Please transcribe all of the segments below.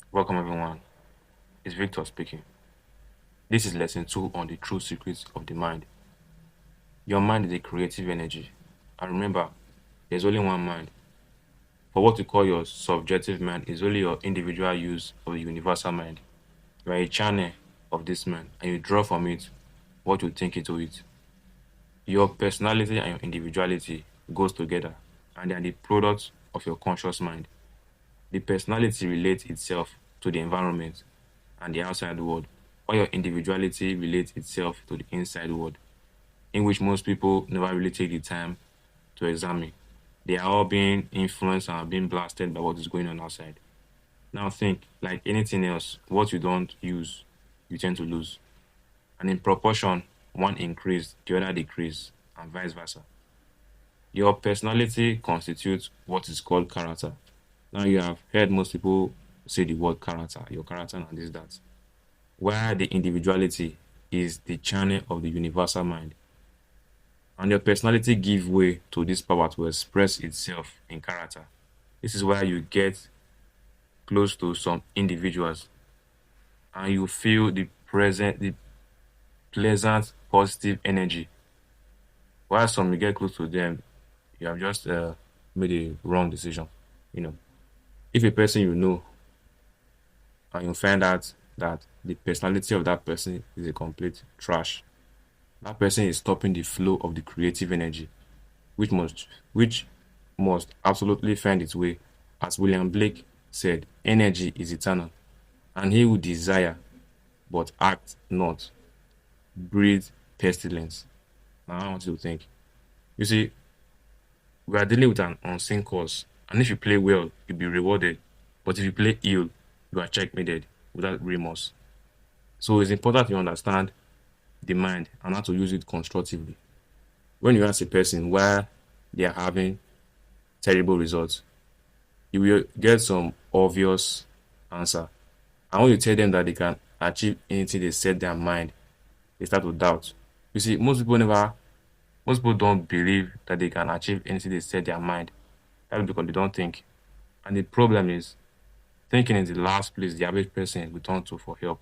Welcome everyone. It's Victor speaking. This is lesson 2 on the true secrets of the mind. Your mind is a creative energy. And remember, there's only one mind. For what you call your subjective mind is only your individual use of the universal mind. You are a channel of this mind and you draw from it what you think into it. Your personality and your individuality goes together and they are the product of your conscious mind. The personality relates itself to the environment and the outside world, while your individuality relates itself to the inside world, in which most people never really take the time to examine. They are all being influenced and being blasted by what is going on outside. Now think, like anything else, what you don't use, you tend to lose. And in proportion, one increase, the other decrease, and vice versa. Your personality constitutes what is called character. Now you have heard most people say the word character, your character and this, that. Where the individuality is the channel of the universal mind. And your personality give way to this power to express itself in character. This is where you get close to some individuals and you feel the pleasant, positive energy. While some you get close to them, you have just made a wrong decision. You know, if a person you know and you find out that the personality of that person is a complete trash, that person is stopping the flow of the creative energy, which must absolutely find its way. As William Blake said, energy is eternal, and he who desire but act not breathe pestilence. Now I want you to think. You see, we are dealing with an unseen cause, and if you play well, you'll be rewarded. But if you play ill, you are checkmated without remorse. So it's important you understand the mind and how to use it constructively. When you ask a person why they are having terrible results, you will get some obvious answer. And when you tell them that they can achieve anything they set their mind, they start to doubt. You see, most people don't believe that they can achieve anything they set their mind. That's because they don't think. And the problem is, thinking is the last place the average person will turn to for help.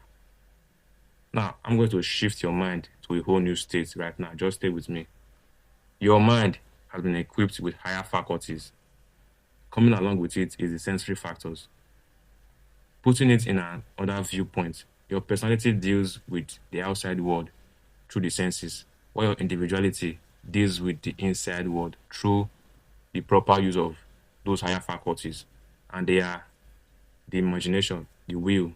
Now, I'm going to shift your mind to a whole new state right now. Just stay with me. Your mind has been equipped with higher faculties. Coming along with it is the sensory factors. Putting it in another viewpoint, your personality deals with the outside world through the senses, while your individuality deals with the inside world through the proper use of those higher faculties. And they are the imagination, the will,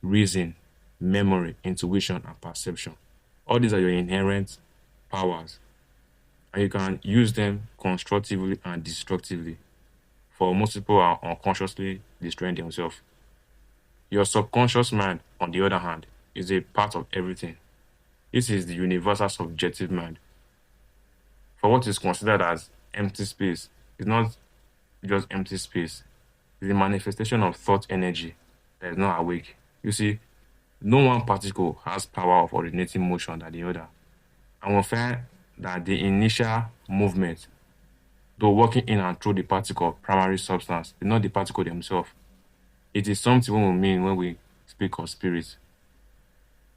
reason, memory, intuition, and perception. All these are your inherent powers, and you can use them constructively and destructively. For most people are unconsciously destroying themselves. Your subconscious mind, on the other hand, is a part of everything. This is the universal subjective mind. For what is considered as empty space, is not just empty space, it's a manifestation of thought energy that is not awake. You see, no one particle has power of originating motion than the other. And we find that the initial movement, though working in and through the particle of primary substance, is not the particle themselves. It is something we mean when we speak of spirit.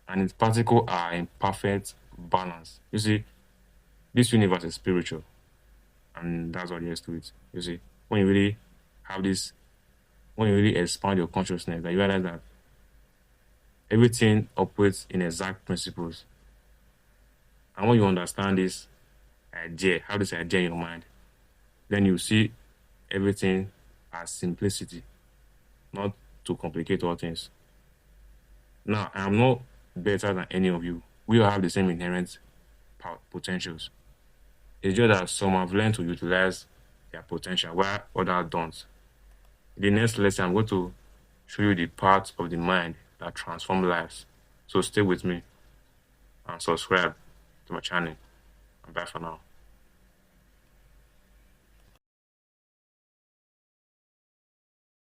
And its particles are in perfect balance. You see, this universe is spiritual, and that's what there is to it. You see, when you really have this, when you really expand your consciousness, that you realize that everything operates in exact principles. And when you understand this idea, how this idea in your mind, then you see everything as simplicity, not to complicate all things. Now, I'm not better than any of you. We all have the same inherent potentials. It's just that some have learned to utilize their potential while others don't. In the next lesson, I'm going to show you the parts of the mind that transform lives. So stay with me and subscribe to my channel. And bye for now.